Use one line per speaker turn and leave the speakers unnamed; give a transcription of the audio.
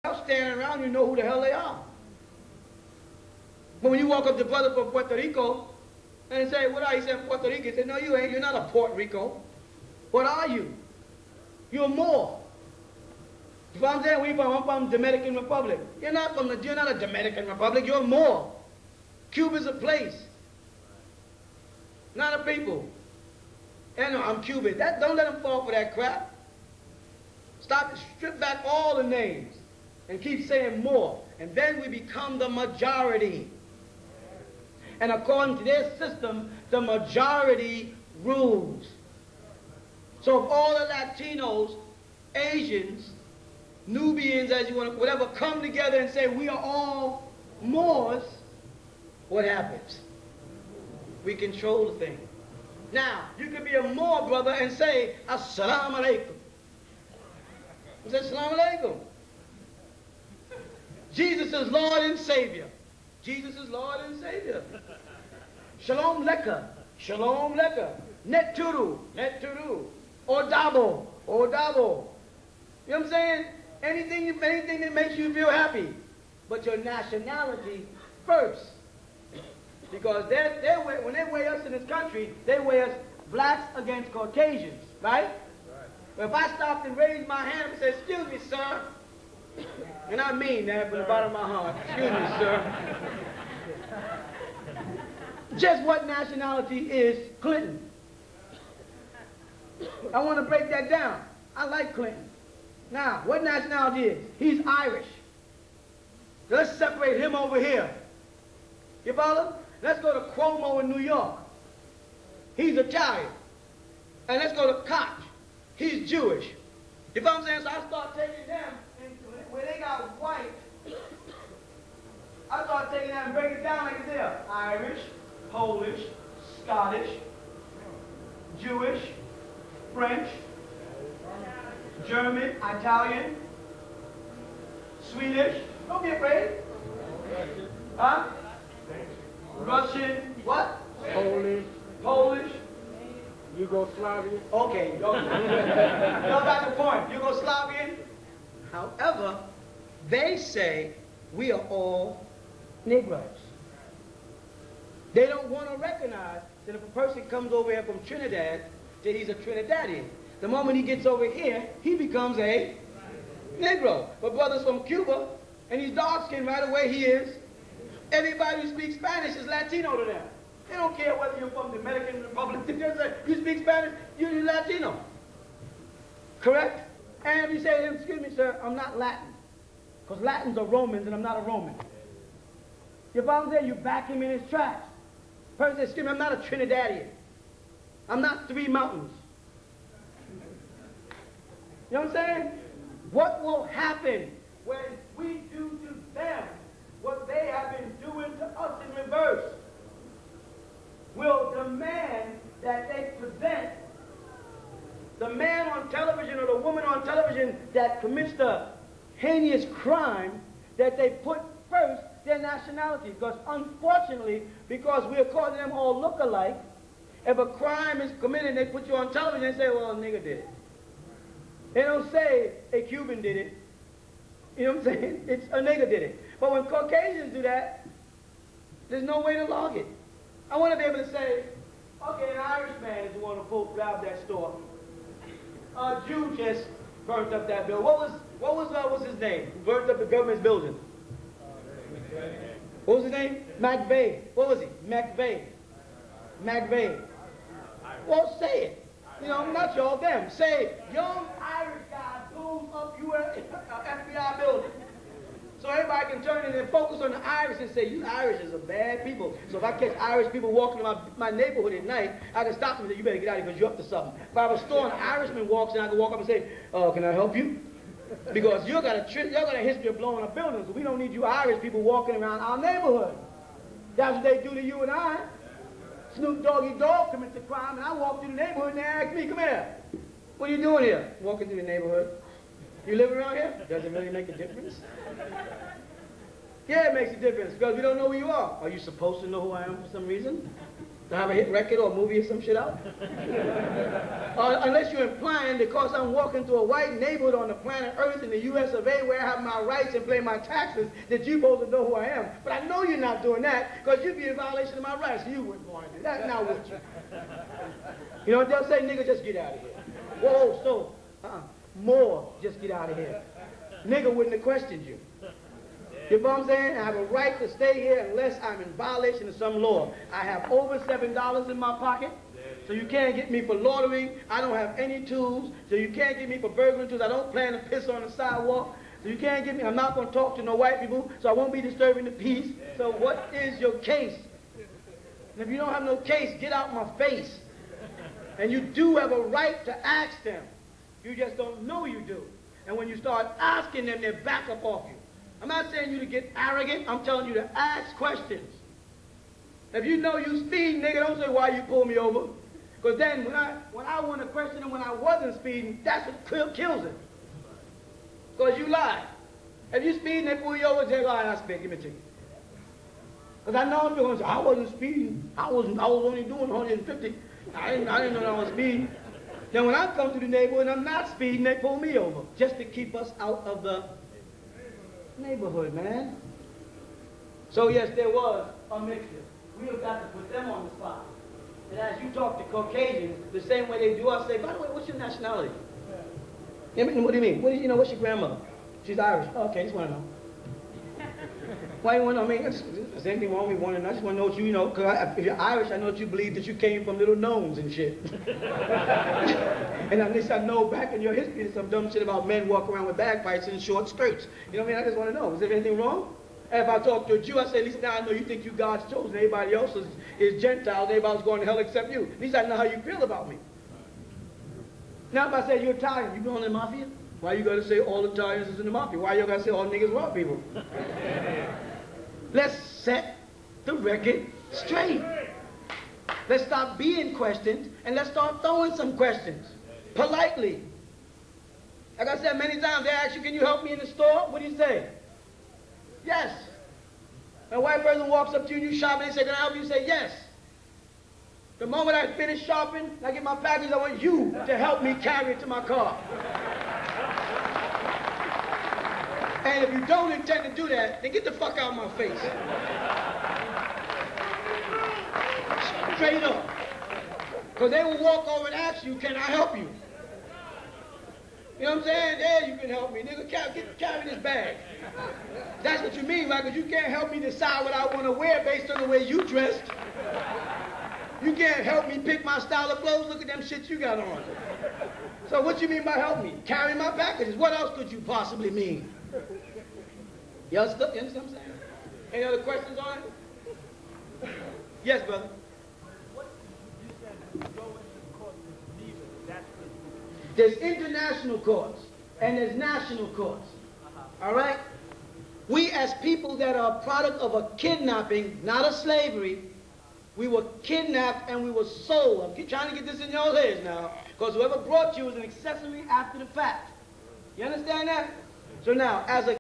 else standing around, you know who the hell they are. But when you walk up to brother from Puerto Rico and say, what are you? He said, Puerto Rico. He said, no, you ain't. You're not a Puerto Rico. What are you? You're more. You know what I'm saying? Where you from? I'm from Dominican Republic. You're not a Dominican Republic. You're more. Cuba's a place, not a people. And I'm Cuban. Don't let them fall for that crap. Stop, strip back all the names and keep saying more. And then we become the majority. And according to their system, the majority rules. So if all the Latinos, Asians, Nubians, as you want to, whatever, come together and say we are all Moors, what happens? We control the thing. Now, you can be a Moor, brother, and say, Assalamu alaikum. You say, Assalamu alaikum. Jesus is Lord and Savior. Jesus is Lord and Savior. Shalom leka. Shalom leka. Neturu. Neturu. Odabo. Odabo. You know what I'm saying? Anything that makes you feel happy. But your nationality first. Because when they weigh us in this country, they weigh us blacks against Caucasians, right? But if I stopped and raised my hand and said, excuse me, sir, and I mean that from the bottom of my heart, excuse me, sir, just what nationality is Clinton? I want to break that down. I like Clinton. Now, what nationality is? He's Irish. Let's separate him over here. You follow? Let's go to Cuomo in New York. He's Italian. And let's go to Koch. He's Jewish. You know what I'm saying? So I start taking them, and where they got white, I start taking them and breaking it down like this. Irish, Polish, Scottish, Jewish, French, German, Italian, Swedish. Don't be afraid. Huh? Russian, what? Polish.
Yugoslavian.
Okay. You got the point. Yugoslavian. However, they say we are all Negroes. They don't want to recognize that if a person comes over here from Trinidad, that he's a Trinidadian. The moment he gets over here, he becomes a Negro. But brothers from Cuba, and he's dark-skinned right away, he is. Everybody who speaks Spanish is Latino to them. They don't care whether you're from the Dominican Republic. You speak Spanish, you're Latino. Correct? And if you say to him, excuse me, sir, I'm not Latin. Because Latins are Romans and I'm not a Roman. You follow what I'm saying? You back him in his tracks. Person says, excuse me, I'm not a Trinidadian. I'm not Three Mountains. You know what I'm saying? What will happen when we do to them what they have been doing to us in reverse? Will demand that they present the man on television or the woman on television that commits the heinous crime, that they put first their nationality. Because unfortunately, because we're calling them all look-alike, if a crime is committed, they put you on television and say, well, a nigger did it. They don't say a Cuban did it. You know what I'm saying? It's a nigger did it. But when Caucasians do that, there's no way to log it. I want to be able to say, okay, an Irish man is the one who robbed that store. A Jew just burnt up that building. What was his name? Who burnt up the government's building? What was his name? McVeigh. What was he? McVeigh. McVeigh. Well, say it. You know, not y'all, them. Say, young Irish guy blows up US FBI building. So everybody can turn in and focus on the Irish and say, you Irish is a bad people. So if I catch Irish people walking in my neighborhood at night, I can stop them and say, you better get out of here because you're up to something. If I have a store and an Irishman walks in, I can walk up and say, oh, can I help you? Because y'all got a history of blowing up buildings. So we don't need you Irish people walking around our neighborhood. That's what they do to you and I. Snoop Doggy Dogg commits a crime, and I walk through the neighborhood and they ask me, come here. What are you doing here? Walking through the neighborhood. You live around here? Does it really make a difference? Yeah, it makes a difference because we don't know who you are. Are you supposed to know who I am for some reason? To have a hit record or a movie or some shit out? Unless you're implying because I'm walking through a white neighborhood on the planet Earth in the U.S. of A. where I have my rights and pay my taxes, that you're supposed to know who I am. But I know you're not doing that because you'd be in violation of my rights. So you wouldn't want to do that. Now would you? You know what they'll say? Nigga, just get out of here. Whoa, so, more, just get out of here. Nigga wouldn't have questioned you. You know what I'm saying? I have a right to stay here unless I'm in violation of some law. I have over $7 in my pocket, so you can't get me for loitering. I don't have any tools, so you can't get me for burglary tools. I don't plan to piss on the sidewalk, so you can't get me. I'm not going to talk to no white people, so I won't be disturbing the peace. So what is your case? And if you don't have no case, get out my face. And you do have a right to ask them. You just don't know you do. And when you start asking them, they back up off you. I'm not saying you to get arrogant. I'm telling you to ask questions. If you know you speed, nigga, don't say why you pull me over. Because then when I want to question him when I wasn't speeding, that's what kills it. Because you lie. If you speed and they pull you over, say, all right, I speed, give me a ticket. Because I know I'm going to say, I wasn't speeding. I was only doing 150. I didn't know that I was speeding. Then when I come to the neighborhood and I'm not speeding, they pull me over. Just to keep us out of the neighborhood, man. So yes, there was a mixture. We have got to put them on the spot. And as you talk to Caucasians, the same way they do us, say, by the way, what's your nationality? Yeah. What do you mean? What's your grandmother? She's Irish. Oh, okay, just want to know. Why you want to know? I mean, there's anything wrong with me wanting to know. I just want to know what you know, because if you're Irish, I know that you believe that you came from little gnomes and shit. And at least I know back in your history there's some dumb shit about men walking around with bagpipes and short skirts. You know what I mean? I just want to know, is there anything wrong? And if I talk to a Jew, I say, at least now I know you think you God's chosen. Everybody else is Gentiles. Everybody's going to hell except you. At least I know how you feel about me. Now if I say you're Italian, you belong in the mafia? Why you got to say all Italians is in the mafia? Why you got to say all niggas rob people? Let's set the record straight. Let's stop being questioned and let's start throwing some questions. Politely. Like I said many times, they ask you, can you help me in the store? What do you say? Yes. A white person walks up to you and you shopping and they say, can I help you? You say yes. The moment I finish shopping and I get my package, I want you to help me carry it to my car. And if you don't intend to do that, then get the fuck out of my face. Straight up. Because they will walk over and ask you, can I help you? You know what I'm saying? Yeah, you can help me. Nigga, carry this bag. That's what you mean, right? Because you can't help me decide what I want to wear based on the way you dressed. You can't help me pick my style of clothes. Look at them shit you got on. So what you mean by help me? Carry my packages. What else could you possibly mean? You understand what I'm saying? Any other questions on it? Yes, brother.
You said you go into the court with neither. That's what
There's international courts and there's national courts. All right? We as people that are a product of a kidnapping, not a slavery, we were kidnapped and we were sold. I'm trying to get this in your heads now, because whoever brought you was an accessory after the fact. You understand that? So now, as a